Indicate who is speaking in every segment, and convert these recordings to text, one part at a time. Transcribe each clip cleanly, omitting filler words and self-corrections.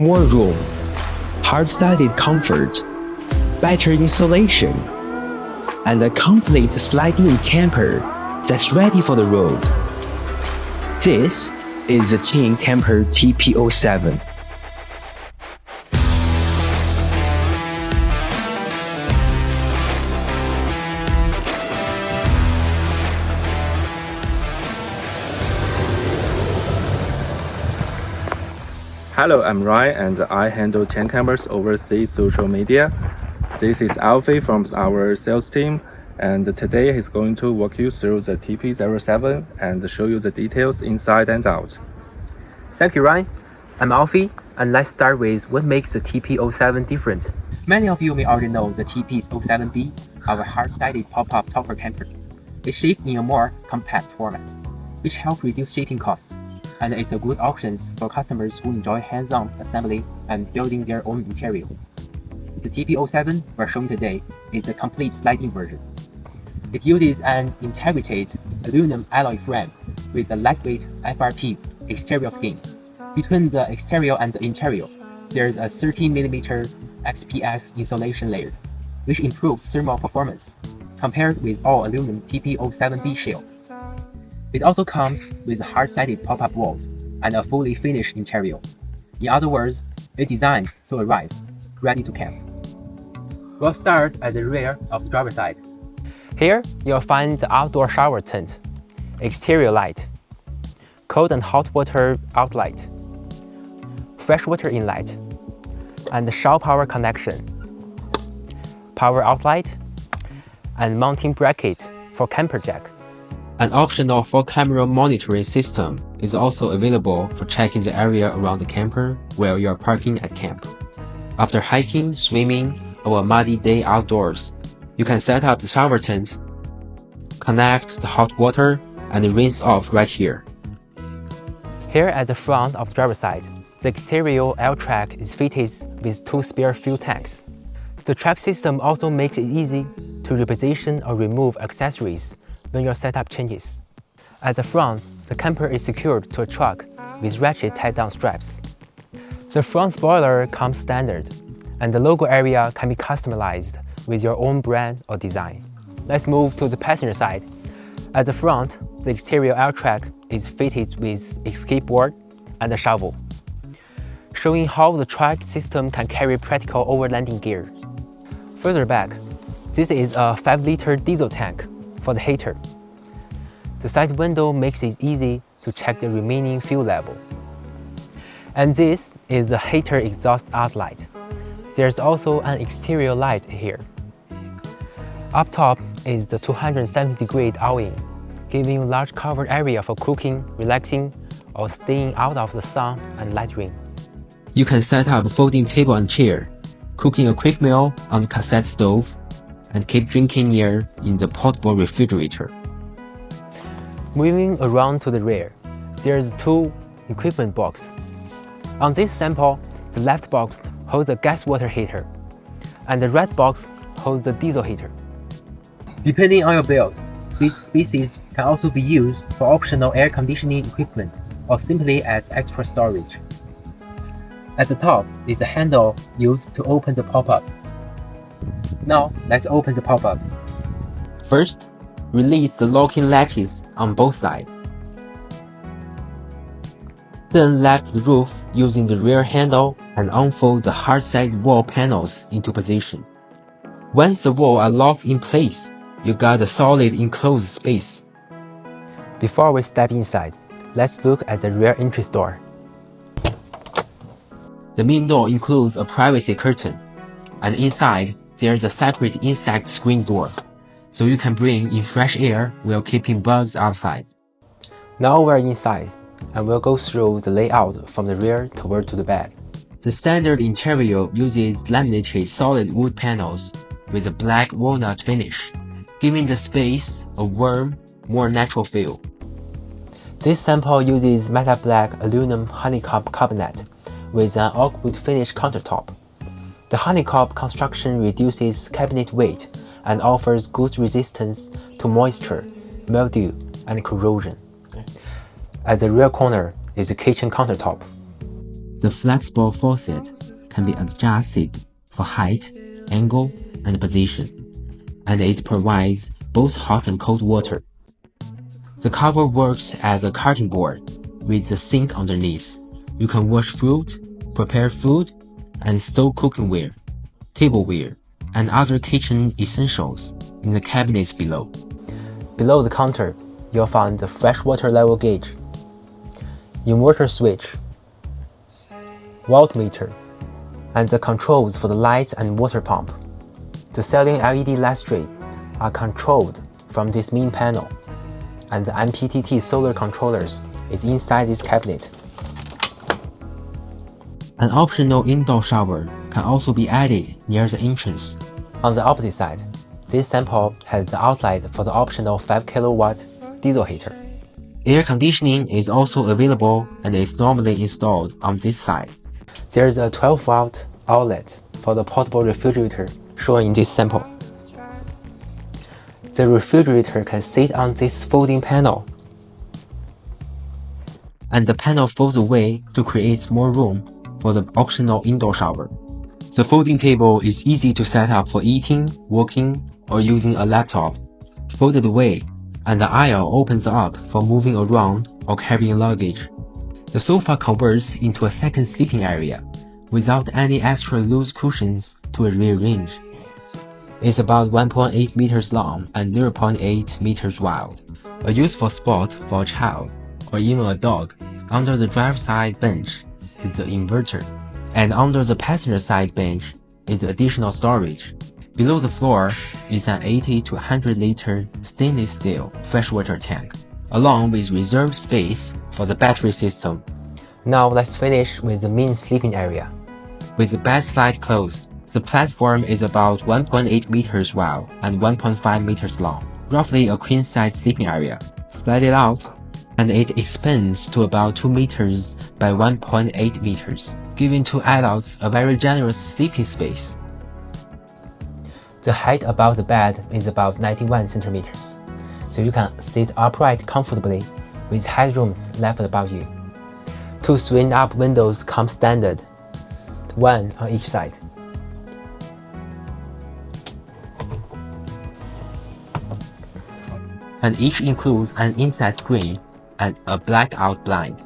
Speaker 1: more room, hard-sided comfort, better insulation, and a complete slide-in camper that's ready for the road. This is the QIAN Camper TP07.
Speaker 2: Hello, I'm Ryan and I handle QIAN Camper's overseas social media. This is Alfie from our sales team, and today he's going to walk you through the TP07 and show you the details inside and out.
Speaker 3: Thank you, Ryan. I'm Alfie, and let's start with what makes the TP07 different. Many of you may already know the TP07B, our hard-sided pop-up topper camper. It's shipped in a more compact format, which helps reduce shipping costs, and is a good option for customers who enjoy hands-on assembly and building their own interior. The TP07 we're showing today is the complete sliding version. It uses an integrated aluminum alloy frame with a lightweight FRP exterior skin. Between the exterior and the interior, there's a 30mm XPS insulation layer, which improves thermal performance compared with all aluminum TP07B shell. It also comes with hard-sided pop-up walls and a fully finished interior. In other words, it's designed to arrive, ready to camp. We'll start at the rear of the driver's side. Here, you'll find the outdoor shower tent, exterior light, cold and hot water outlet, freshwater inlet, and the shower power connection, power outlet, and mounting bracket for camper jack. An optional 4-camera monitoring system is also available for checking the area around the camper while you are parking at camp. After hiking, swimming, or a muddy day outdoors, you can set up the shower tent, connect the hot water, and rinse off right here. Here at the front of the driver's side, the exterior air track is fitted with 2 spare fuel tanks. The track system also makes it easy to reposition or remove accessories when your setup changes. At the front, the camper is secured to a truck with ratchet tie-down straps. The front spoiler comes standard, and the logo area can be customized with your own brand or design. Let's move to the passenger side. At the front, the exterior air track is fitted with escape board and a shovel, showing how the track system can carry practical overlanding gear. Further back, this is a 5-liter diesel tank for the heater. The side window makes it easy to check the remaining fuel level. And this is the heater exhaust outlet. There's also an exterior light here. Up top is the 270-degree awning, giving you large covered area for cooking, relaxing, or staying out of the sun and light rain. You can set up a folding table and chair, cooking a quick meal on the cassette stove, and keep drinking near in the portable refrigerator. Moving around to the rear, there's 2 equipment boxes. On this sample, the left box holds the gas water heater, and the right box holds the diesel heater. Depending on your build, these species can also be used for optional air conditioning equipment or simply as extra storage. At the top is a handle used to open the pop-up. Now, let's open the pop-up. First, release the locking latches on both sides. Then lift the roof using the rear handle and unfold the hard-sided wall panels into position. Once the walls are locked in place, you got a solid enclosed space. Before we step inside, let's look at the rear entry door. The main door includes a privacy curtain, and inside, there's a separate insect screen door, so you can bring in fresh air while keeping bugs outside. Now we're inside, and we'll go through the layout from the rear toward to the back. The standard interior uses laminated solid wood panels with a black walnut finish, giving the space a warm, more natural feel. This sample uses matte black aluminum honeycomb cabinet with an oak wood finish countertop. The honeycomb construction reduces cabinet weight and offers good resistance to moisture, mildew, and corrosion. At the rear corner is the kitchen countertop. The flexible faucet can be adjusted for height, angle, and position, and it provides both hot and cold water. The cover works as a cutting board with the sink underneath. You can wash fruit, prepare food, and store cookingware, tableware, and other kitchen essentials in the cabinets below. Below the counter, you'll find the freshwater level gauge, inverter switch, voltmeter, and the controls for the lights and water pump. The ceiling LED light strip are controlled from this main panel, and the MPPT solar controllers is inside this cabinet. An optional indoor shower can also be added near the entrance. On the opposite side, this sample has the outlet for the optional 5 kW diesel heater. Air conditioning is also available and is normally installed on this side. There's a 12-volt outlet for the portable refrigerator shown in this sample. The refrigerator can sit on this folding panel, and the panel folds away to create more room for the optional indoor shower. The folding table is easy to set up for eating, working, or using a laptop. Folded away, and the aisle opens up for moving around or carrying luggage. The sofa converts into a second sleeping area without any extra loose cushions to rearrange. It's about 1.8 meters long and 0.8 meters wide. A useful spot for a child or even a dog. Under the driver's side bench is the inverter, and under the passenger side bench is additional storage. Below the floor is an 80 to 100 liter stainless steel freshwater tank, along with reserved space for the battery system. Now let's finish with the main sleeping area. With the bed slide closed, the platform is about 1.8 meters wide and 1.5 meters long, roughly a queen-size sleeping area. Slide it out, and it expands to about 2 meters by 1.8 meters, giving two adults a very generous sleeping space. The height above the bed is about 91 centimeters, so you can sit upright comfortably with headrooms left above you. Two swing-up windows come standard, one on each side. And each includes an inside screen and a blackout blind.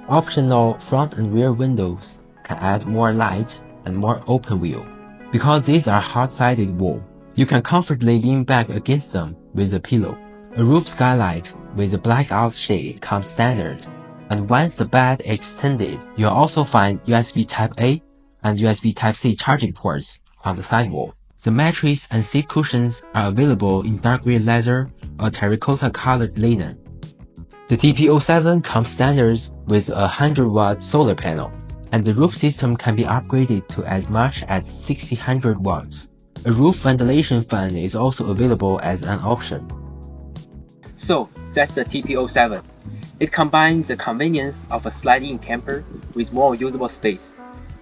Speaker 3: Optional front and rear windows can add more light and more open view. Because these are hard-sided wall, you can comfortably lean back against them with a pillow. A roof skylight with a blackout shade comes standard, and once the bed is extended, you'll also find USB Type-A and USB Type-C charging ports on the sidewall. The mattress and seat cushions are available in dark gray leather or terracotta colored linen. The TP07 comes standard with a 100-watt solar panel, and the roof system can be upgraded to as much as 600 watts. A roof ventilation fan is also available as an option. So that's the TP07. It combines the convenience of a slide-in camper with more usable space,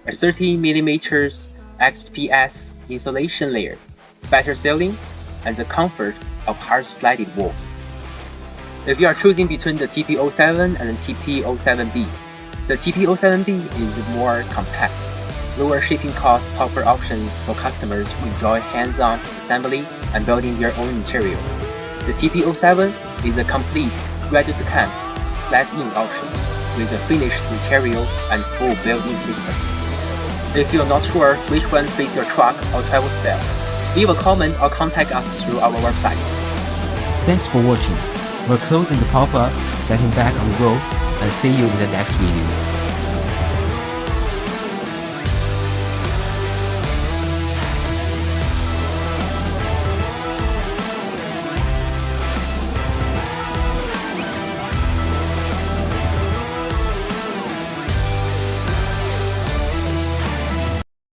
Speaker 3: a 30mm XPS insulation layer, better ceiling, and the comfort of hard-slided walls. If you are choosing between the TP07 and the TP07B, the TP07B is more compact, lower shipping cost offer options for customers who enjoy hands-on assembly and building their own interior. The TP07 is a complete ready-to-camp slide-in option with a finished interior and full built-in system. If you're not sure which one fits your truck or travel style, leave a comment or contact us through our website. Thanks for watching. We're closing the pop-up, getting back on the road, and see you in the next video.